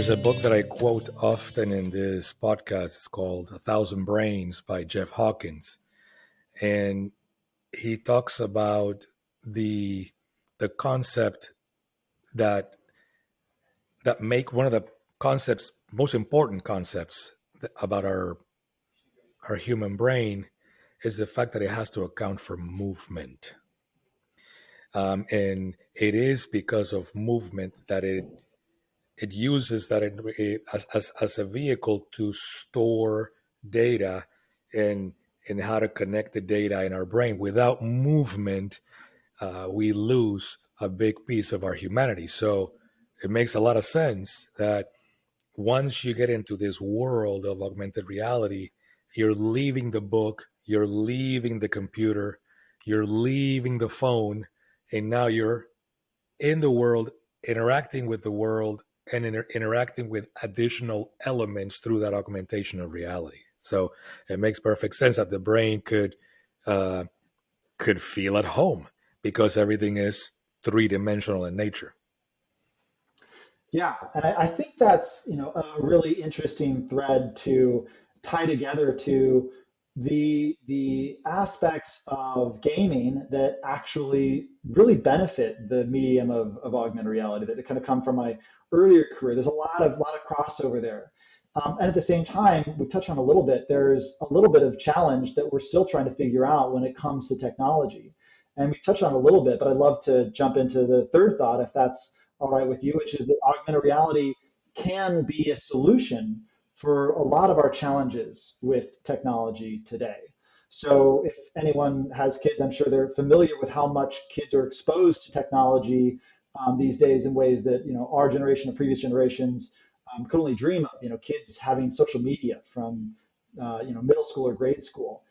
There's a book that I quote often in this podcast. It's called A Thousand Brains by Jeff Hawkins. And he talks about the concept that make one of the concepts, most important concepts about our human brain is the fact that it has to account for movement. And it is because of movement that it uses that as a vehicle to store data and how to connect the data in our brain. Without movement, we lose a big piece of our humanity. So it makes a lot of sense that once you get into this world of augmented reality, you're leaving the book, you're leaving the computer, you're leaving the phone, and now you're in the world, interacting with the world, and interacting with additional elements through that augmentation of reality. So it makes perfect sense that the brain could feel at home because everything is three-dimensional in nature. Yeah, and I think that's, a really interesting thread to tie together to the aspects of gaming that actually really benefit the medium of augmented reality that kind of come from my earlier career. There's a lot of crossover there. And at the same time, we've touched on a little bit, there's a little bit of challenge that we're still trying to figure out when it comes to technology. And we've touched on a little bit, but I'd love to jump into the third thought, if that's all right with you, which is that augmented reality can be a solution for a lot of our challenges with technology today. So if anyone has kids, I'm sure they're familiar with how much kids are exposed to technology these days in ways that our generation or previous generations could only dream of. Kids having social media from middle school or grade school.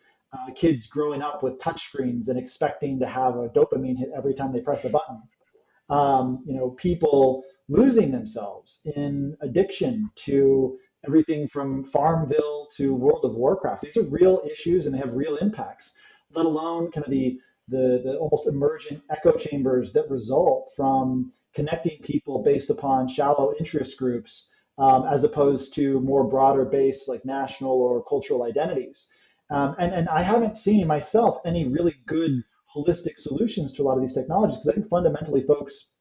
Kids growing up with touchscreens and expecting to have a dopamine hit every time they press a button. People losing themselves in addiction to everything from Farmville to World of Warcraft. These are real issues and they have real impacts, let alone kind of the almost emergent echo chambers that result from connecting people based upon shallow interest groups as opposed to more broader based like national or cultural identities. And I haven't seen myself any really good holistic solutions to a lot of these technologies because I think fundamentally folks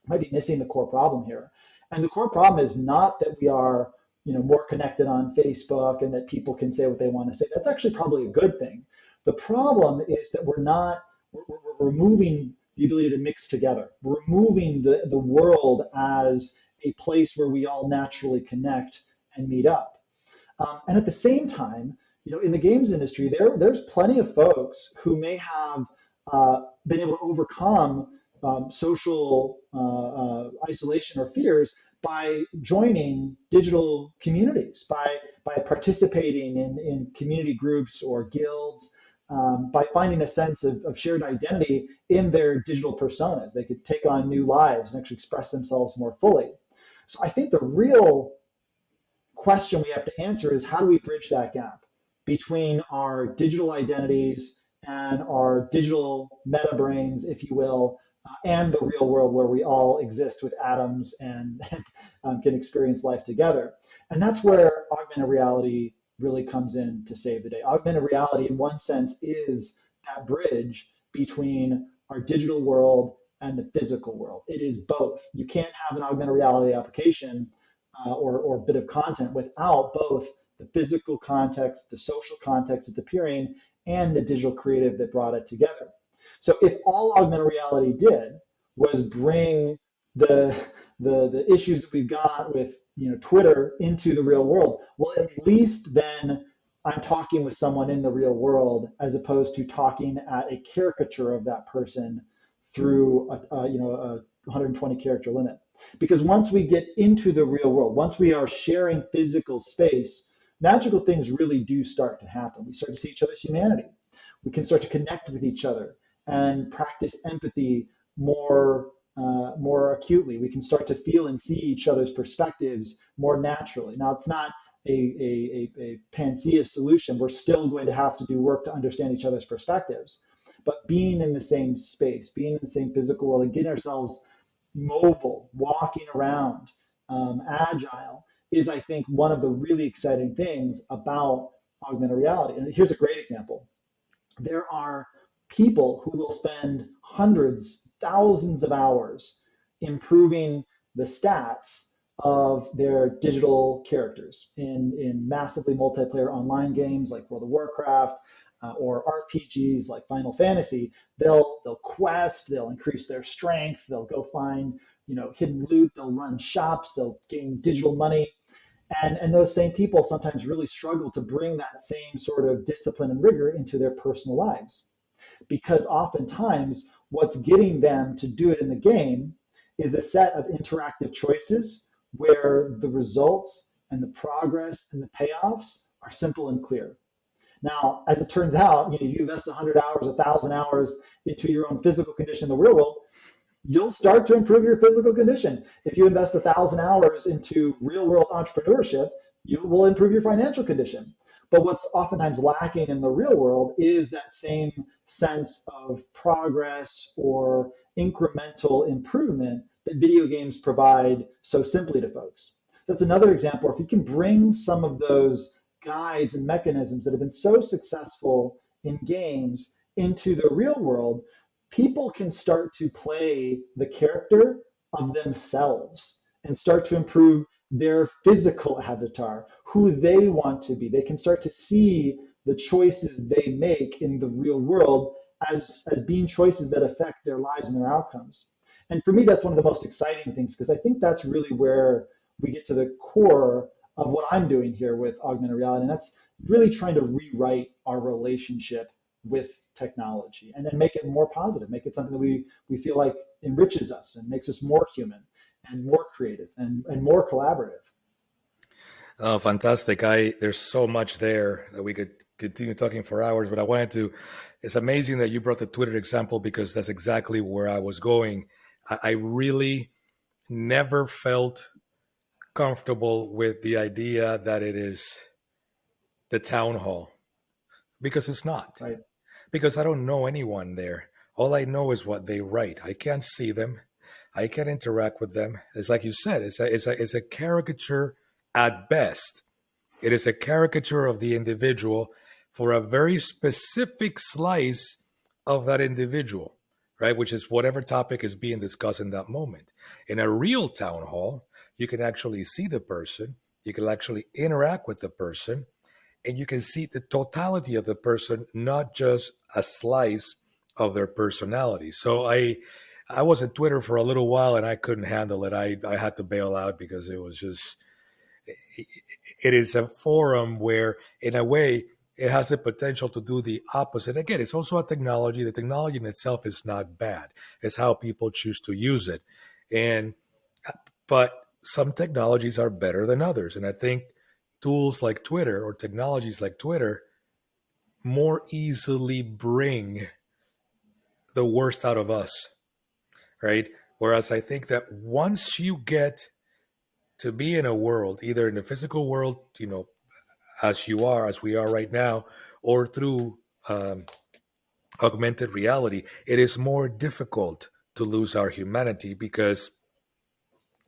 might be missing the core problem here. And the core problem is not that we are more connected on Facebook and that people can say what they want to say. That's actually probably a good thing. The problem is that we're removing the ability to mix together. We're removing the world as a place where we all naturally connect and meet up. And at the same time, in the games industry, there's plenty of folks who may have been able to overcome social isolation or fears by joining digital communities, by participating in community groups or guilds, by finding a sense of shared identity in their digital personas. They could take on new lives and actually express themselves more fully. So I think the real question we have to answer is how do we bridge that gap between our digital identities and our digital meta brains, if you will, and the real world where we all exist with atoms and can experience life together. And that's where augmented reality really comes in to save the day. Augmented reality, in one sense, is that bridge between our digital world and the physical world. It is both. You can't have an augmented reality application or bit of content without both the physical context, the social context it's appearing, and the digital creative that brought it together. So if all augmented reality did was bring the issues that we've got with Twitter into the real world, well, at least then I'm talking with someone in the real world as opposed to talking at a caricature of that person through a 120 character limit. Because once we get into the real world, once we are sharing physical space, magical things really do start to happen. We start to see each other's humanity. We can start to connect with each other and practice empathy more acutely. We can start to feel and see each other's perspectives more naturally. Now, it's not a panacea solution. We're still going to have to do work to understand each other's perspectives. But being in the same space, being in the same physical world, and getting ourselves mobile, walking around, agile is, I think, one of the really exciting things about augmented reality. And here's a great example. There are people who will spend hundreds, thousands of hours improving the stats of their digital characters in massively multiplayer online games like World of Warcraft or RPGs like Final Fantasy. They'll quest, they'll increase their strength, they'll go find hidden loot, they'll run shops, they'll gain digital money. And those same people sometimes really struggle to bring that same sort of discipline and rigor into their personal lives, because oftentimes what's getting them to do it in the game is a set of interactive choices where the results and the progress and the payoffs are simple and clear. Now, as it turns out, you invest 100 hours, 1,000 hours into your own physical condition in the real world, you'll start to improve your physical condition. If you invest 1,000 hours into real world entrepreneurship, you will improve your financial condition. But what's oftentimes lacking in the real world is that same sense of progress or incremental improvement that video games provide so simply to folks. So that's another example. If you can bring some of those guides and mechanisms that have been so successful in games into the real world, people can start to play the character of themselves and start to improve their physical avatar, who they want to be. They can start to see the choices they make in the real world as being choices that affect their lives and their outcomes. And for me, that's one of the most exciting things, because I think that's really where we get to the core of what I'm doing here with augmented reality. And that's really trying to rewrite our relationship with technology and then make it more positive, make it something that we feel like enriches us and makes us more human and more creative and more collaborative. Oh, fantastic. There's so much there that we could continue talking for hours, but I wanted to, it's amazing that you brought the Twitter example because that's exactly where I was going. I really never felt comfortable with the idea that it is the town hall because it's not. Right. Because I don't know anyone there. All I know is what they write. I can't see them. I can't interact with them. It's like you said, it's a caricature at best. It is a caricature of the individual for a very specific slice of that individual, right? Which is whatever topic is being discussed in that moment. In a real town hall, you can actually see the person, you can actually interact with the person, and you can see the totality of the person, not just a slice of their personality. So I was on Twitter for a little while and I couldn't handle it. I had to bail out because it was just it is a forum where in a way it has the potential to do the opposite. Again, it's also a technology. The technology in itself is not bad. It's how people choose to use it. And but some technologies are better than others. And I think tools like Twitter or technologies like Twitter more easily bring the worst out of us, right? Whereas I think that once you get to be in a world, either in the physical world, as you are, as we are right now, or through augmented reality, it is more difficult to lose our humanity because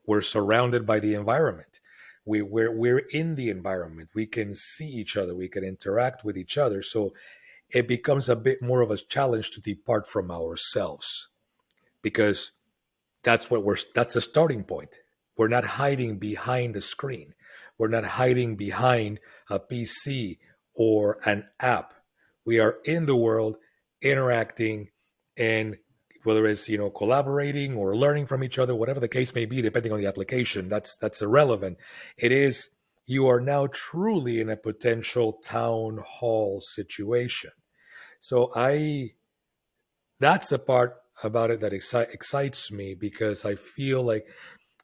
we're surrounded by the environment. We're in the environment. We can see each other. We can interact with each other. So it becomes a bit more of a challenge to depart from ourselves because that's the starting point. We're not hiding behind a screen. We're not hiding behind a PC or an app. We are in the world interacting, and whether it's collaborating or learning from each other, whatever the case may be, depending on the application, that's irrelevant. It is you are now truly in a potential town hall situation. So that's the part about it that excites me because I feel like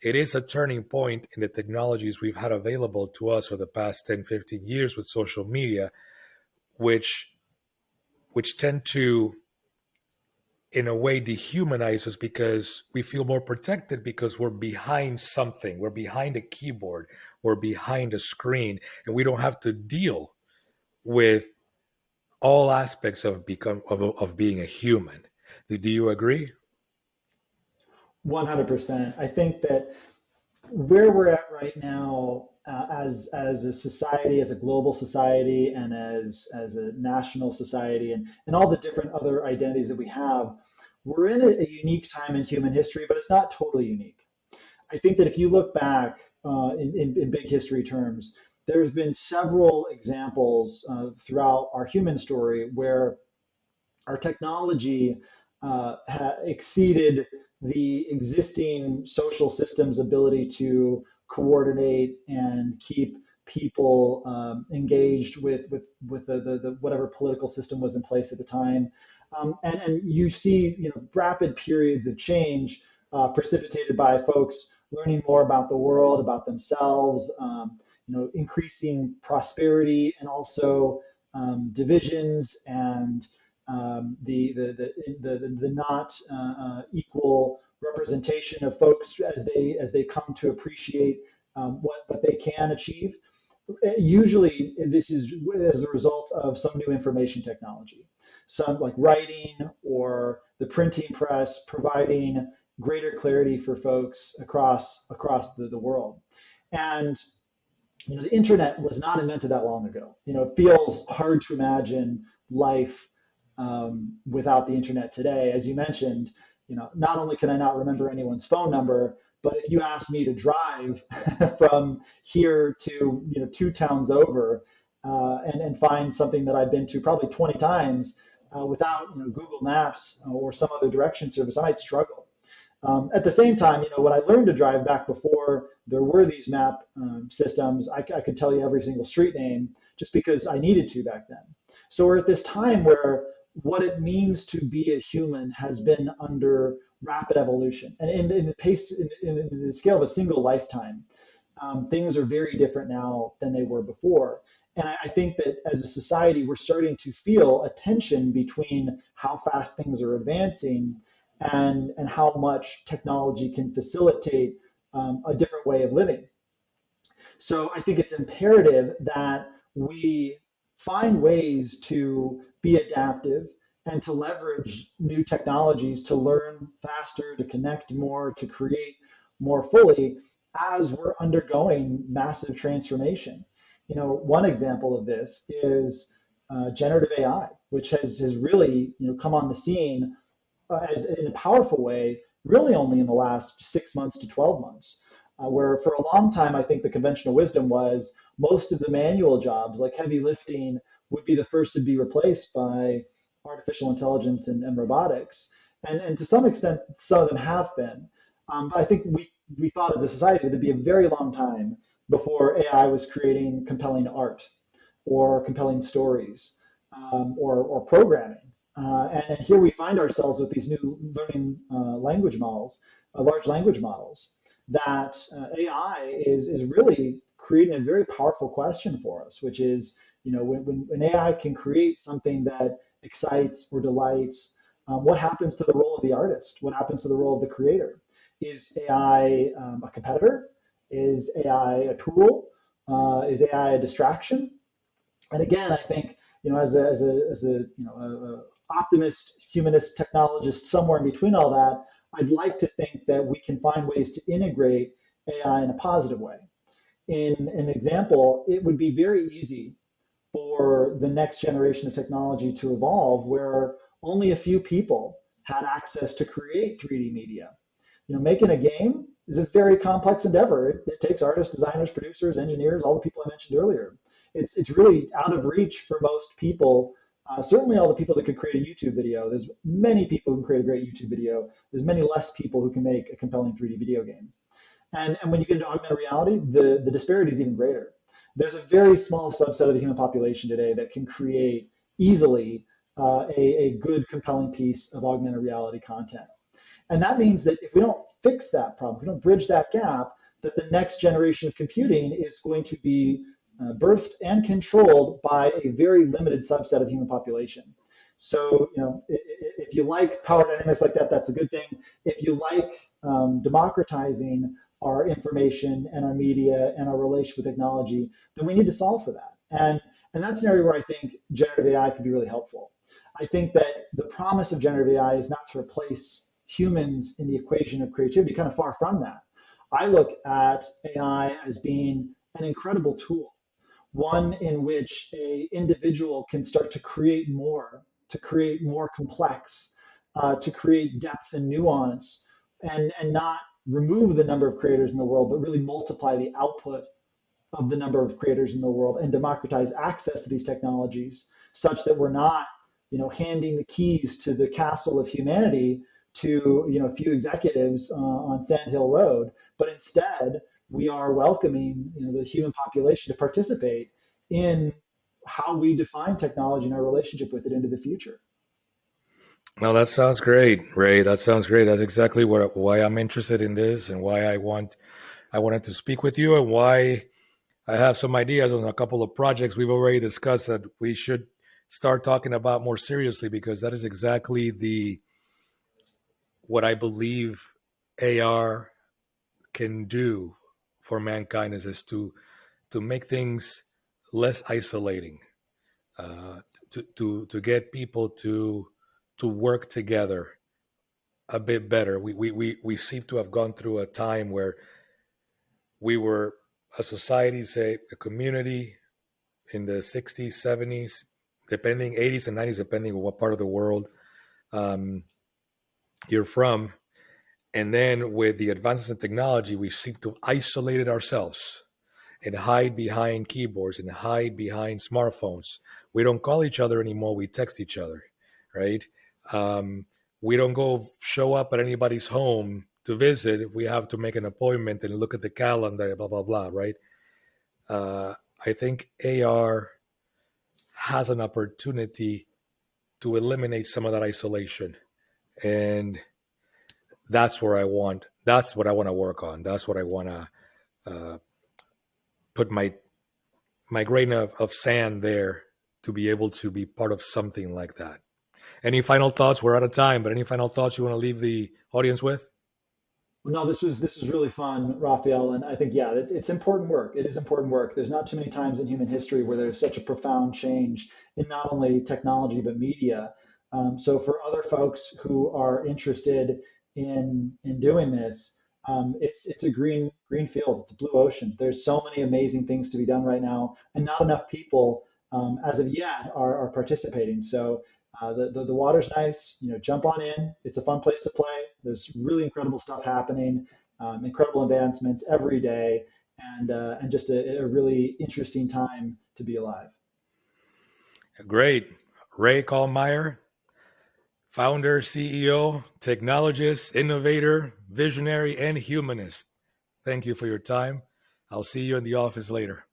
it is a turning point in the technologies we've had available to us for the past 10, 15 years with social media, which tend to, in a way, dehumanize us because we feel more protected because we're behind something. We're behind a keyboard. We're behind a screen, and we don't have to deal with all aspects of being a human. Do you agree? 100%. I think that where we're at right now, as a society, as a global society, and as a national society, and all the different other identities that we have, we're in a unique time in human history, but it's not totally unique. I think that if you look back in big history terms, there's been several examples throughout our human story where our technology exceeded the existing social system's ability to coordinate and keep people engaged with the whatever political system was in place at the time. And you see, rapid periods of change precipitated by folks learning more about the world, about themselves, increasing prosperity, and also divisions and the not equal representation of folks as they come to appreciate what they can achieve. Usually, this is as a result of some new information technology, some like writing or the printing press providing greater clarity for folks across the world. And the internet was not invented that long ago. It feels hard to imagine life without the internet today. As you mentioned, not only can I not remember anyone's phone number, but if you ask me to drive from here to two towns over and find something that I've been to probably 20 times without Google Maps or some other direction service, I might struggle. At the same time, when I learned to drive back before there were these map systems, I could tell you every single street name just because I needed to back then. So we're at this time where what it means to be a human has been under rapid evolution, and in the pace, in the scale of a single lifetime, things are very different now than they were before. And I think that as a society, we're starting to feel a tension between how fast things are advancing and how much technology can facilitate a different way of living. So I think it's imperative that we find ways to be adaptive and to leverage new technologies to learn faster, to connect more, to create more fully as we're undergoing massive transformation. One example of this is generative AI, which has really come on the scene as in a powerful way, really only in the last 6 months to 12 months, where for a long time, I think the conventional wisdom was most of the manual jobs, like heavy lifting, would be the first to be replaced by artificial intelligence and robotics. And to some extent, some of them have been. But I think we thought as a society that it'd be a very long time before AI was creating compelling art or compelling stories or programming. And here we find ourselves with these new learning language models, large language models, that AI is really creating a very powerful question for us, which is, when AI can create something that excites or delights, what happens to the role of the artist? What happens to the role of the creator? Is AI a competitor? Is AI a tool? Is AI a distraction? And again, I think, as a optimist, humanist, technologist, somewhere in between all that, I'd like to think that we can find ways to integrate AI in a positive way. In an example, it would be very easy for the next generation of technology to evolve where only a few people had access to create 3D media. Making a game is a very complex endeavor. It takes artists, designers, producers, engineers, all the people I mentioned earlier. It's really out of reach for most people. Certainly all the people that could create a YouTube video. There's many people who can create a great YouTube video. There's many less people who can make a compelling 3D video game. And when you get into augmented reality, the disparity is even greater. There's a very small subset of the human population today that can create easily a good, compelling piece of augmented reality content. And that means that if we don't fix that problem, if we don't bridge that gap, that the next generation of computing is going to be birthed and controlled by a very limited subset of human population. So, if you like power dynamics like that, that's a good thing. If you like democratizing our information and our media and our relation with technology, then we need to solve for that. And that's an area where I think generative AI could be really helpful. I think that the promise of generative AI is not to replace humans in the equation of creativity, kind of far from that. I look at AI as being an incredible tool, one in which a individual can start to create more complex, to create depth and nuance, and not remove the number of creators in the world, but really multiply the output of the number of creators in the world and democratize access to these technologies such that we're not, handing the keys to the castle of humanity to, a few executives on Sand Hill Road, but instead we are welcoming, the human population to participate in how we define technology and our relationship with it into the future. Well, that sounds great, Ray. That sounds great. That's exactly why I'm interested in this, and why I wanted to speak with you, and why I have some ideas on a couple of projects we've already discussed that we should start talking about more seriously, because that is exactly the what I believe AR can do for mankind, is to make things less isolating, to get people to work together a bit better. We seem to have gone through a time where we were a society, say a community, in the 60s, 70s, depending, 80s and 90s, depending on what part of the world um, you're from. And then with the advances in technology, we seem to isolate ourselves and hide behind keyboards and hide behind smartphones. We don't call each other anymore. We text each other, right? Um, we don't go show up at anybody's home to visit. We have to make an appointment and look at the calendar, blah, blah, blah, right? I think AR has an opportunity to eliminate some of that isolation. And that's what I want to work on. That's what I want to put my grain of sand there, to be able to be part of something like that. Any final thoughts? We're out of time, but any final thoughts you want to leave the audience with? Well, no, this was really fun, Rafael, and I think yeah, it's important work. It is important work. There's not too many times in human history where there's such a profound change in not only technology but media. So for other folks who are interested in doing this, it's a green field. It's a blue ocean. There's so many amazing things to be done right now, and not enough people as of yet are participating. So the water's nice. Jump on in. It's a fun place to play. There's really incredible stuff happening, incredible advancements every day, and just a really interesting time to be alive. Great. Ray KallMeyer, founder, CEO, technologist, innovator, visionary, and humanist. Thank you for your time. I'll see you in the office later.